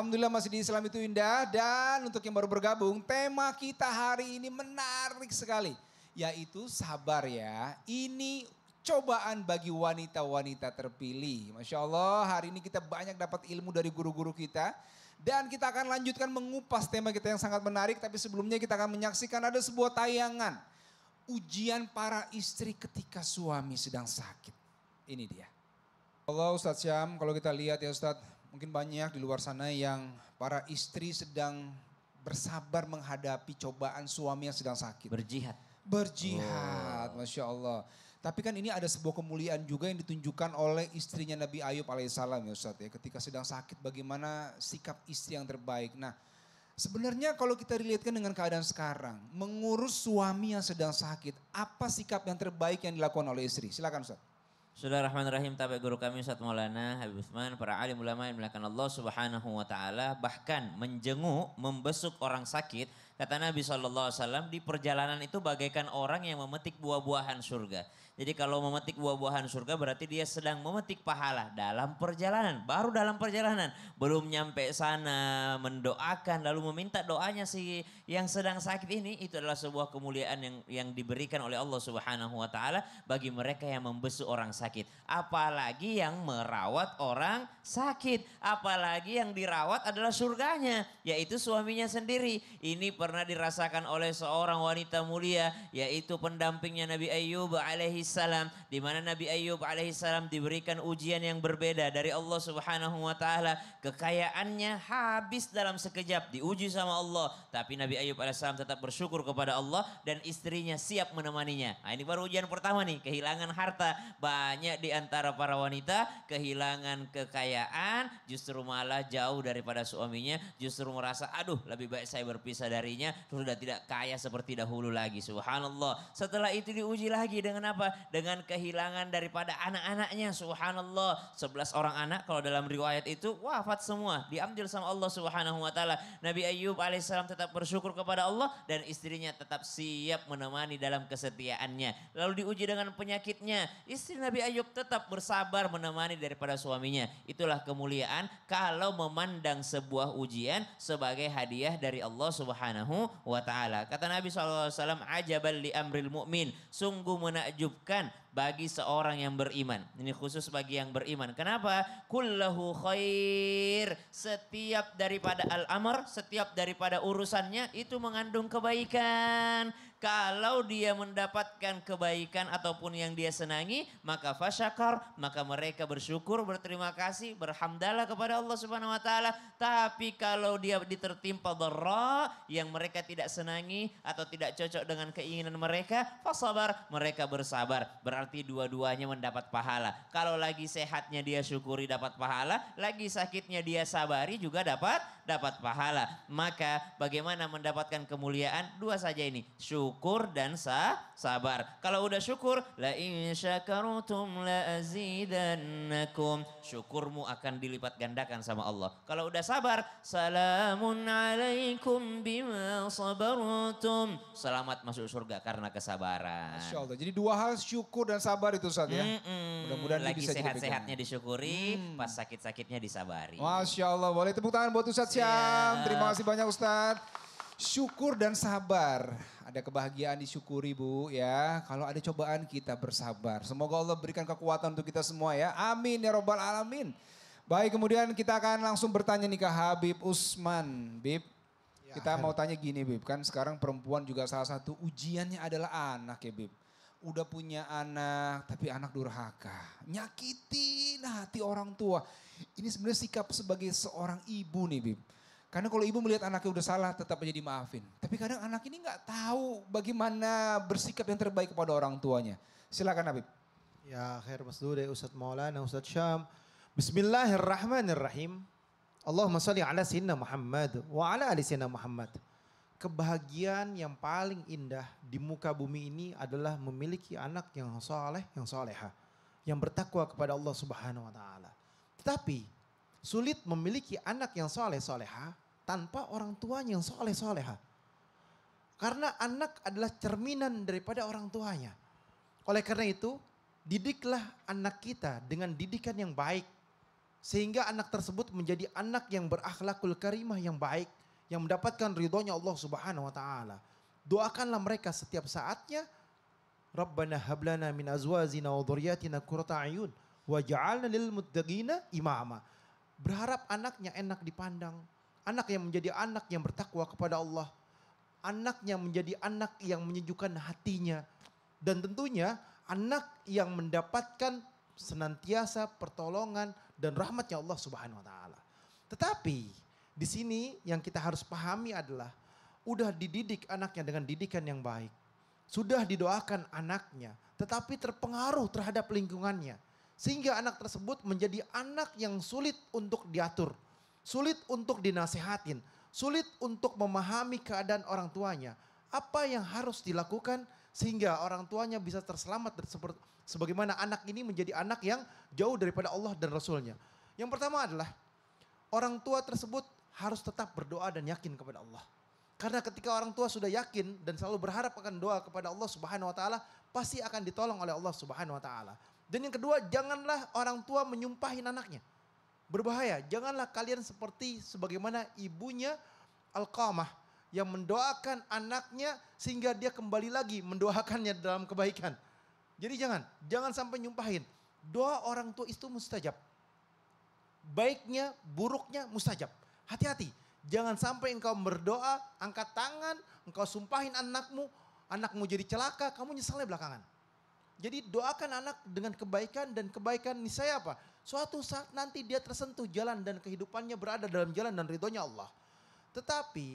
Alhamdulillah masih di Islam itu indah. Dan untuk yang baru bergabung, tema kita hari ini menarik sekali. Yaitu sabar ya. Ini cobaan bagi wanita-wanita terpilih. Masya Allah hari ini kita banyak dapat ilmu dari guru-guru kita. Dan kita akan lanjutkan mengupas tema kita yang sangat menarik. Tapi sebelumnya kita akan menyaksikan ada sebuah tayangan. Ujian para istri ketika suami sedang sakit. Ini dia. Allah Ustadz Syam, kalau kita lihat ya Ustadz, mungkin banyak di luar sana yang para istri sedang bersabar menghadapi cobaan suami yang sedang sakit. Berjihad. Berjihad, Masya Allah. Tapi kan ini ada sebuah kemuliaan juga yang ditunjukkan oleh istrinya Nabi Ayub alaihissalam ya Ustadz ya. Ketika sedang sakit bagaimana sikap istri yang terbaik. Nah sebenarnya kalau kita relatekan dengan keadaan sekarang, mengurus suami yang sedang sakit, apa sikap yang terbaik yang dilakukan oleh istri? Silakan Ustadz. Bismillahirrahmanirrahim. Tabi guru kami Ustaz Maulana Habib Utsman, para alim ulama yang dimuliakan Allah Subhanahu wa taala, bahkan menjenguk, membesuk orang sakit. Kata Nabi SAW, di perjalanan itu bagaikan orang yang memetik buah-buahan surga. Jadi kalau memetik buah-buahan surga berarti dia sedang memetik pahala dalam perjalanan. Baru dalam perjalanan, belum nyampe sana mendoakan lalu meminta doanya si yang sedang sakit ini. Itu adalah sebuah kemuliaan yang diberikan oleh Allah Subhanahu wa taala bagi mereka yang membesuk orang sakit. Apalagi yang merawat orang sakit. Apalagi yang dirawat adalah surganya, yaitu suaminya sendiri. Ini pernah dirasakan oleh seorang wanita mulia, yaitu pendampingnya Nabi Ayub alaihissalam, di mana Nabi Ayub alaihissalam diberikan ujian yang berbeda dari Allah Subhanahu wa taala. Kekayaannya habis dalam sekejap, diuji sama Allah, tapi Nabi Ayub alaihissalam tetap bersyukur kepada Allah dan istrinya siap menemaninya. Nah, ini baru ujian pertama nih, kehilangan harta. Banyak di antara para wanita kehilangan kekayaan, justru malah jauh daripada suaminya, justru merasa aduh lebih baik saya berpisah darinya, sudah tidak kaya seperti dahulu lagi. Subhanallah. Setelah itu diuji lagi dengan apa? Dengan kehilangan daripada anak-anaknya. Subhanallah. 11 orang anak kalau dalam riwayat itu wafat semua, diambil sama Allah Subhanahu wa taala. Nabi Ayub alaihissalam tetap bersyukur kepada Allah dan istrinya tetap siap menemani dalam kesetiaannya. Lalu diuji dengan penyakitnya. Istri Nabi Ayub tetap bersabar menemani daripada suaminya. Itulah kemuliaan kalau memandang sebuah ujian sebagai hadiah dari Allah Subhanahu wa ta'ala. Kata Nabi SAW, ajabal li amril mu'min. Sungguh menakjubkan bagi seorang yang beriman. Ini khusus bagi yang beriman. Kenapa? Kullahu khair. Setiap daripada al-amr, setiap daripada urusannya itu mengandung kebaikan. Kalau dia mendapatkan kebaikan ataupun yang dia senangi, maka fasyakar, maka mereka bersyukur, berterima kasih, berhamdalah kepada Allah Subhanahu wa taala. Tapi kalau dia ditertimpa dharra yang mereka tidak senangi atau tidak cocok dengan keinginan mereka, fasabar, mereka bersabar. Berarti dua-duanya mendapat pahala. Kalau lagi sehatnya dia syukuri dapat pahala, lagi sakitnya dia sabari juga dapat pahala. Maka bagaimana mendapatkan kemuliaan? Dua saja ini, syukur dan sabar. Kalau udah syukur, la in syakartum la azidannakum. Syukurmu akan dilipat gandakan sama Allah. Kalau udah sabar, salamun alaikum bima sabartum. Selamat masuk surga karena kesabaran. Masya Allah. Jadi dua hal, syukur dan sabar itu Ustaz ya. Mudah-mudahan lagi bisa sehat-sehatnya disyukuri, pas sakit-sakitnya disabari. Masya Allah. Boleh tepuk tangan buat Ustadz Syam. Terima kasih banyak Ustadz. Syukur dan sabar. Ada kebahagiaan disyukuri Bu ya. Kalau ada cobaan kita bersabar. Semoga Allah berikan kekuatan untuk kita semua ya. Amin ya robbal alamin. Baik, kemudian kita akan langsung bertanya nih ke Habib Utsman. Bib, kita mau tanya gini Bib. Kan sekarang perempuan juga salah satu ujiannya adalah anak ya Bib. Udah punya anak tapi anak durhaka. Nyakitin hati orang tua. Ini sebenarnya sikap sebagai seorang ibu nih Bib. Karena kalau ibu melihat anaknya udah salah tetap aja dimaafin. Tapi kadang anak ini nggak tahu bagaimana bersikap yang terbaik kepada orang tuanya. Silakan Habib. Ya khair masdude Ustaz Maulana, Ustaz Syam. Bismillahirrahmanirrahim. Allahumma salli ala sayyidina Muhammad wa ala ali sayyidina Muhammad. Kebahagiaan yang paling indah di muka bumi ini adalah memiliki anak yang saleh, yang saleha, yang bertakwa kepada Allah Subhanahu wa taala. Tetapi sulit memiliki anak yang soleh soleha tanpa orang tuanya yang soleh soleha. Karena anak adalah cerminan daripada orang tuanya. Oleh karena itu, didiklah anak kita dengan didikan yang baik. Sehingga anak tersebut menjadi anak yang berakhlakul karimah yang baik. Yang mendapatkan ridhonya Allah Subhanahu wa ta'ala. Doakanlah mereka setiap saatnya. Rabbana hablana min azwazina wa dhurriyyatina qurrata a'yun waj'alna lil muttaqina imama. Berharap anaknya enak dipandang. Anak yang menjadi anak yang bertakwa kepada Allah. Anaknya menjadi anak yang menyejukkan hatinya. Dan tentunya anak yang mendapatkan senantiasa pertolongan dan rahmatnya Allah Subhanahu wa taala. Tetapi di sini yang kita harus pahami adalah udah dididik anaknya dengan didikan yang baik. Sudah didoakan anaknya, tetapi terpengaruh terhadap lingkungannya. Sehingga anak tersebut menjadi anak yang sulit untuk diatur, sulit untuk dinasehatin, sulit untuk memahami keadaan orang tuanya. Apa yang harus dilakukan sehingga orang tuanya bisa terselamat sebagaimana anak ini menjadi anak yang jauh daripada Allah dan Rasulnya. Yang pertama adalah orang tua tersebut harus tetap berdoa dan yakin kepada Allah. Karena ketika orang tua sudah yakin dan selalu berharap akan doa kepada Allah Subhanahu wa taala, pasti akan ditolong oleh Allah Subhanahu wa taala. Dan yang kedua, janganlah orang tua menyumpahin anaknya. Berbahaya, janganlah kalian seperti sebagaimana ibunya Alqamah yang mendoakan anaknya sehingga dia kembali lagi mendoakannya dalam kebaikan. Jadi jangan sampai nyumpahin. Doa orang tua itu mustajab. Baiknya, buruknya mustajab. Hati-hati. Jangan sampai engkau berdoa, angkat tangan, engkau sumpahin anakmu jadi celaka, kamu nyesalnya belakangan. Jadi doakan anak dengan kebaikan dan kebaikan niscaya apa? Suatu saat nanti dia tersentuh jalan dan kehidupannya berada dalam jalan dan ridhonya Allah. Tetapi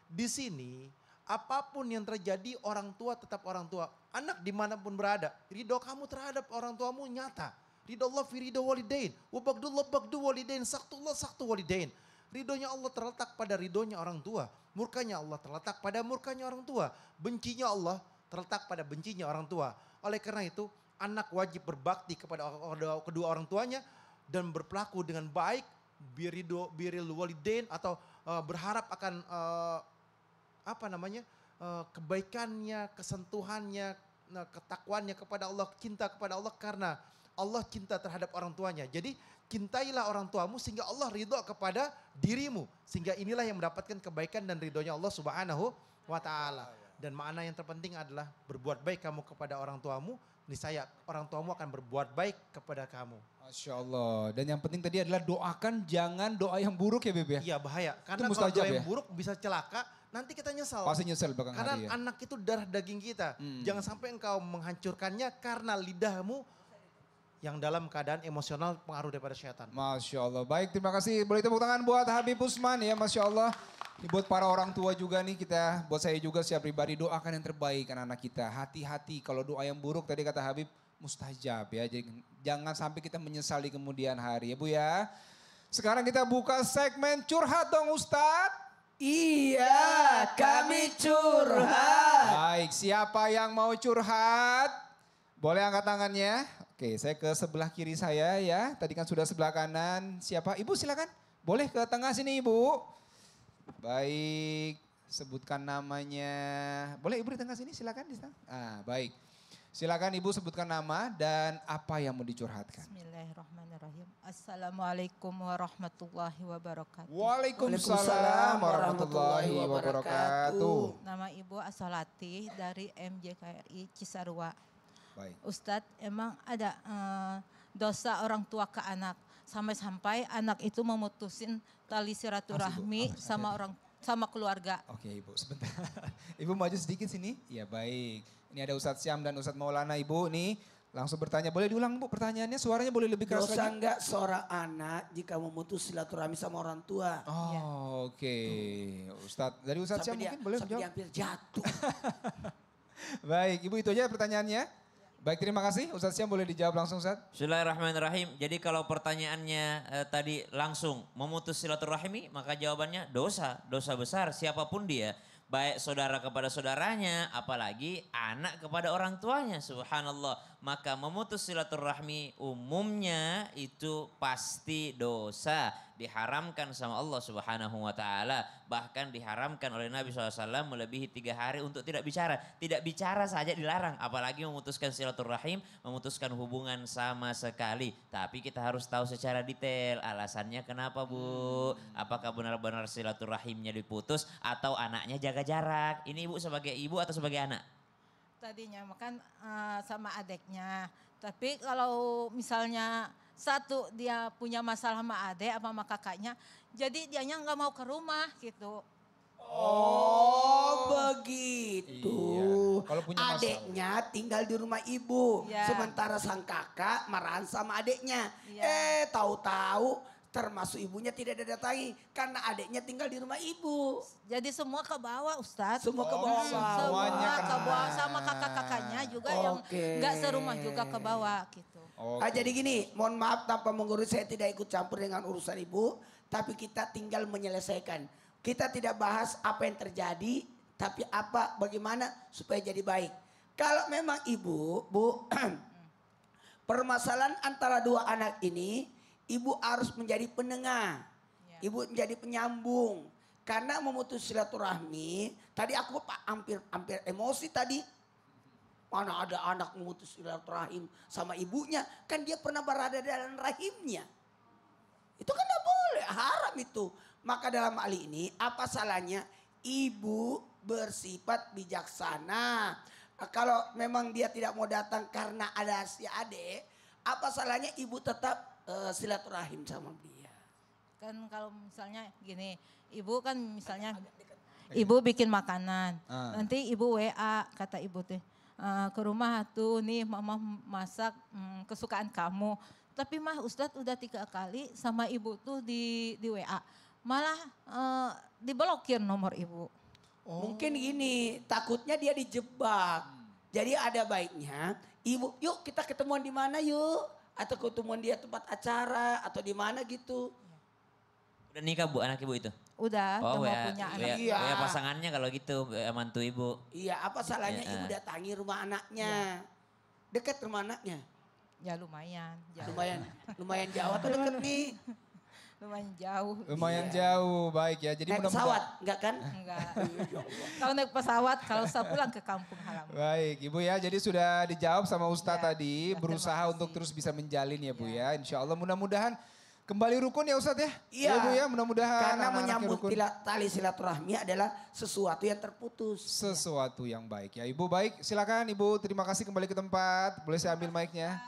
di sini apapun yang terjadi orang tua tetap orang tua. Anak dimanapun berada, ridho kamu terhadap orang tuamu nyata. Ridho Allah fi ridho walidain. Wabagdullah bagdu walidain. Saktullah saktu walidain. Ridhonya Allah terletak pada ridhonya orang tua. Murkanya Allah terletak pada murkanya orang tua. Bencinya Allah terletak pada bencinya orang tua. Oleh karena itu anak wajib berbakti kepada kedua orang tuanya. Dan berpelaku dengan baik. Biril walidain atau berharap akan kebaikannya, kesentuhannya, ketakwaannya kepada Allah, cinta kepada Allah karena Allah cinta terhadap orang tuanya. Jadi cintailah orang tuamu sehingga Allah ridho kepada dirimu. Sehingga inilah yang mendapatkan kebaikan dan ridhonya Allah Subhanahu wa ta'ala. Dan makna yang terpenting adalah berbuat baik kamu kepada orang tuamu, niscaya orang tuamu akan berbuat baik kepada kamu. Masya Allah. Dan yang penting tadi adalah doakan jangan doa yang buruk ya Beb ya. Iya bahaya. Karena kalau mustajab doa yang ya? buruk bisa celaka, nanti kita nyesal. Pasti nyesel belakang Karena hari ya. anak itu darah daging kita. Jangan sampai engkau menghancurkannya karena lidahmu yang dalam keadaan emosional pengaruh daripada syaitan. Masya Allah. Baik, terima kasih. Boleh tepuk tangan buat Habib Usman ya, Masya Allah. Ini buat para orang tua juga nih kita, buat saya juga secara pribadi doakan yang terbaik anak-anak kita. Hati-hati kalau doa yang buruk tadi kata Habib mustajab ya. Jadi jangan sampai kita menyesali kemudian hari ya Bu ya. Sekarang kita buka segmen curhat dong Ustadz. Iya, kami curhat. Baik, siapa yang mau curhat? Boleh angkat tangannya. Oke, saya ke sebelah kiri saya ya. Tadi kan sudah sebelah kanan. Siapa? Ibu silakan. Boleh ke tengah sini Ibu. Baik, sebutkan namanya. Boleh Ibu di tengah sini silakan. Baik. Silakan Ibu sebutkan nama dan apa yang mau dicurhatkan. Bismillahirrahmanirrahim. Assalamualaikum warahmatullahi wabarakatuh. Waalaikumsalam warahmatullahi wabarakatuh. Nama Ibu Asolati dari MJKRI Cisarua. Baik. Ustadz, emang ada dosa orang tua ke anak sampai-sampai anak itu memutusin tali silaturahmi sama keluarga. Oke Ibu, sebentar. Ibu maju sedikit sini. Ya baik. Ini ada Ustadz Syam dan Ustadz Maulana Ibu nih. Langsung bertanya. Boleh diulang Bu pertanyaannya? Suaranya boleh lebih keras Dosa lagi? enggak seorang anak jika memutus silaturahmi sama orang tua? Oh oke. Ustadz, dari Ustadz Syam mungkin boleh sampai dia menjawab? hampir jatuh. Baik Ibu itu aja pertanyaannya. Baik terima kasih Ustadz Syam boleh dijawab langsung Ustadz. Bismillahirrahmanirrahim. Jadi kalau pertanyaannya tadi langsung memutus silaturahmi, maka jawabannya dosa besar siapapun dia. Baik saudara kepada saudaranya, apalagi anak kepada orang tuanya. Subhanallah. Maka memutus silaturahmi umumnya itu pasti dosa. diharamkan sama Allah Subhanahu wa taala, bahkan diharamkan oleh Nabi SAW melebihi 3 hari untuk tidak bicara. Tidak bicara saja dilarang, apalagi memutuskan silaturahim, memutuskan hubungan sama sekali. Tapi kita harus tahu secara detail alasannya kenapa, Bu. Apakah benar-benar silaturahimnya diputus atau anaknya jaga jarak? Ini Ibu sebagai ibu atau sebagai anak? Tadinya makan sama adiknya. Tapi kalau misalnya satu dia punya masalah sama adik apa sama kakaknya, jadi dianya nggak mau ke rumah gitu. Oh begitu. Iya. Kalau punya masalah. Adeknya tinggal di rumah ibu. Iya. Sementara sang kakak marahan sama adeknya. Iya. Tahu-tahu termasuk ibunya tidak didatangi. Karena adeknya tinggal di rumah ibu. Jadi semua ke bawah Ustadz. Semua ke bawah. semuanya Semua ke kena. bawah sama kakak-kakaknya juga yang Oke. nggak serumah juga ke bawah gitu. Oke. Jadi gini, mohon maaf tanpa menggurui, saya tidak ikut campur dengan urusan ibu. Tapi kita tinggal menyelesaikan. Kita tidak bahas apa yang terjadi, tapi bagaimana supaya jadi baik. Kalau memang ibu, Bu, permasalahan antara dua anak ini, ibu harus menjadi penengah. Ya. Ibu menjadi penyambung. Karena memutus silaturahmi, tadi aku hampir emosi tadi. Mana ada anak memutus silaturahim sama ibunya, kan dia pernah berada dalam rahimnya. Itu kan tidak boleh, haram itu. Maka dalam hal ini apa salahnya ibu bersifat bijaksana. Kalau memang dia tidak mau datang karena ada si adik, apa salahnya ibu tetap silaturahim sama dia. Kan kalau misalnya gini, ibu kan misalnya ibu bikin makanan, nanti ibu WA kata ibu teh ke rumah tuh nih mama masak kesukaan kamu. Tapi mah Ustadz udah 3 kali sama ibu tuh di WA, malah diblokir nomor ibu. Mungkin gini, takutnya dia dijebak. Jadi ada baiknya, ibu, yuk kita ketemuan di mana yuk? Atau ketemuan dia tempat acara atau di mana gitu. Udah nikah Bu anak ibu itu? Udah mau WA, punya WA, anak. Iya. WA pasangannya kalau gitu, WA mantu ibu. Iya, apa salahnya Iya. ibu datangi rumah anaknya? Dekat rumah anaknya. Ya lumayan jauh. Lumayan jauh atau deket nih? Lumayan jauh. Lumayan jauh, baik ya. Jadi Naik pesawat, enggak kan? Enggak. Kalau naik pesawat, kalau saya pulang ke kampung halaman. Baik, Ibu ya. Jadi sudah dijawab sama Ustadz Ya, tadi, ya, berusaha terima kasih. untuk terus bisa menjalin ya Bu ya. Insya Allah mudah-mudahan kembali rukun ya Ustadz ya. Iya. Bu ya, mudah-mudahan Karena anak-anaknya menyambut rukun. tali silaturahmi adalah sesuatu yang terputus. Sesuatu yang baik ya Ibu. Baik, silakan Ibu. Terima kasih kembali ke tempat. Boleh saya ambil mic-nya?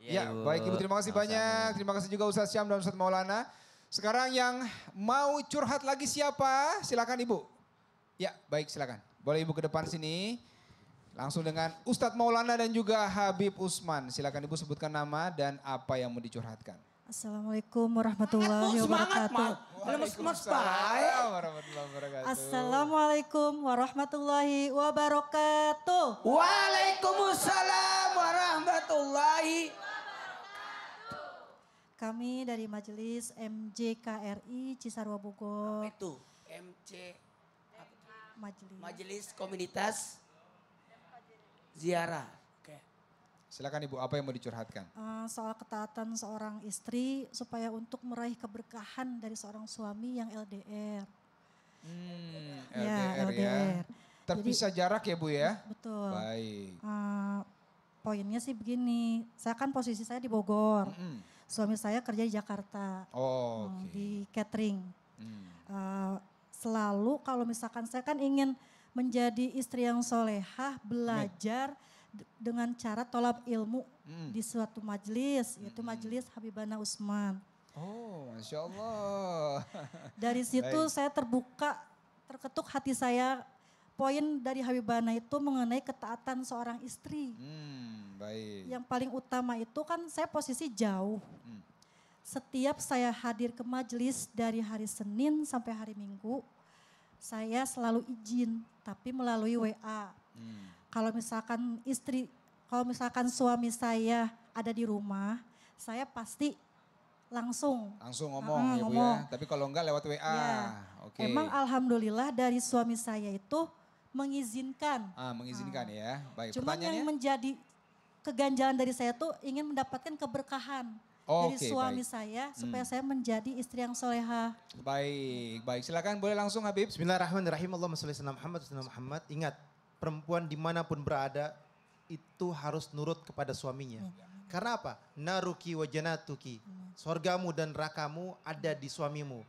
Ya, baik Ibu, terima kasih banyak. Terima kasih juga Ustadz Syam dan Ustadz Maulana. Sekarang yang mau curhat lagi siapa? Silakan Ibu. Ya, baik silakan. Boleh Ibu ke depan sini. Langsung dengan Ustadz Maulana dan juga Habib Usman. Silakan Ibu sebutkan nama dan apa yang mau dicurhatkan. Assalamualaikum warahmatullahi Semangat, wabarakatuh. Waalaikumsalam warahmatullahi wabarakatuh. Assalamualaikum warahmatullahi wabarakatuh. Waalaikumsalam warahmatullahi. Kami dari Majelis MJKRI Cisarua Bogor. Itu MC Majelis. Majelis Komunitas Ziarah. Oke. Silakan Ibu, apa yang mau dicurhatkan? Soal ketaatan seorang istri supaya untuk meraih keberkahan dari seorang suami yang LDR. LDR ya. LDR. Terpisah jarak ya Bu ya? Betul. Baik. Poinnya sih begini, saya kan posisi saya di Bogor. Mm-mm. Suami saya kerja di Jakarta. Oh, oke. Di catering. Hmm. Selalu kalau misalkan saya kan ingin menjadi istri yang solehah, belajar dengan cara tolab ilmu di suatu majelis, yaitu majelis Habibana Usman. Oh, Masya Allah. Dari situ Baik. saya terketuk hati saya, poin dari Habibana itu mengenai ketaatan seorang istri. Baik. Yang paling utama itu kan saya posisi jauh. Setiap saya hadir ke majelis dari hari Senin sampai hari Minggu, saya selalu izin, tapi melalui WA. Kalau misalkan suami saya ada di rumah, saya pasti langsung ngomong ya Bu ngomong. ya. Tapi kalau enggak lewat WA. Ya. Oke. Emang alhamdulillah dari suami saya itu mengizinkan. Mengizinkan ya. Baik, Cuman yang pertanyaannya? menjadi keganjalan dari saya tuh ingin mendapatkan keberkahan. dari Oke, suami baik. saya supaya saya menjadi istri yang soleha. Baik. Silakan boleh langsung Habib. Bismillahirrahmanirrahim. Allahumma sholli ala Muhammad. Ingat, perempuan dimanapun berada itu harus nurut kepada suaminya. Karena apa? Naruki wa janatuki. Sorgamu dan nerakamu ada di suamimu.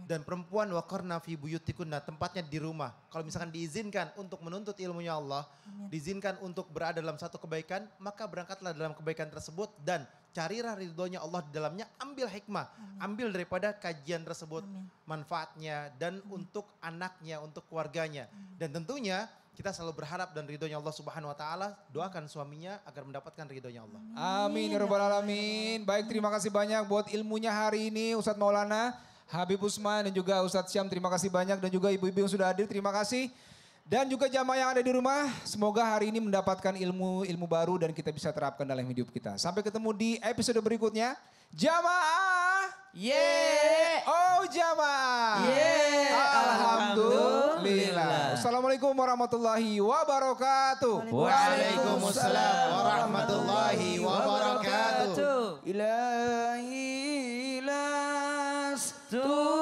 Dan perempuan waqarna fi buyutikunna, tempatnya di rumah. Kalau misalkan diizinkan untuk menuntut ilmunya Allah, diizinkan untuk berada dalam satu kebaikan, maka berangkatlah dalam kebaikan tersebut dan carilah ridhonya Allah di dalamnya, ambil hikmah, ambil daripada kajian tersebut manfaatnya dan untuk anaknya, untuk keluarganya. Dan tentunya kita selalu berharap dan ridhonya Allah Subhanahu wa taala, doakan suaminya agar mendapatkan ridhonya Allah. Amin ya rabbal alamin. Baik, terima kasih banyak buat ilmunya hari ini Ustadz Maulana, Habib Usman dan juga Ustadz Syam, terima kasih banyak, dan juga ibu-ibu yang sudah hadir, terima kasih. Dan juga jamaah yang ada di rumah, semoga hari ini mendapatkan ilmu baru dan kita bisa terapkan dalam hidup kita. Sampai ketemu di episode berikutnya. Jamaah, jamaah, alhamdulillah. Assalamualaikum warahmatullahi wabarakatuh. Waalaikumsalam warahmatullahi wabarakatuh. Ilahi lastu